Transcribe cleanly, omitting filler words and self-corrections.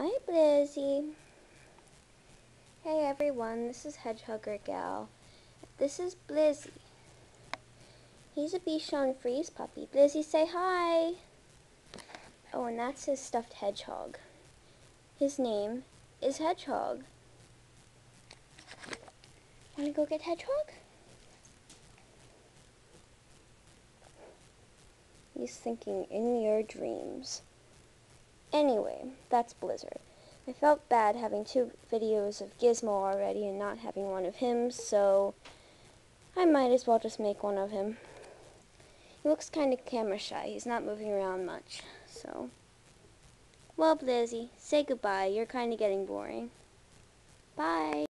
Hi, Blizzy. Hey, everyone. This is Hedgehogger Gal. This is Blizzy. He's a Bichon Frise puppy. Blizzy, say hi. Oh, and that's his stuffed hedgehog. His name is Hedgehog. Wanna go get Hedgehog? He's thinking in your dreams. Anyway, that's Blizzard. I felt bad having 2 videos of Gizmo already and not having one of him, so I might as well just make one of him. He looks kind of camera shy. He's not moving around much, so. Well, Blizzy, say goodbye. You're kind of getting boring. Bye.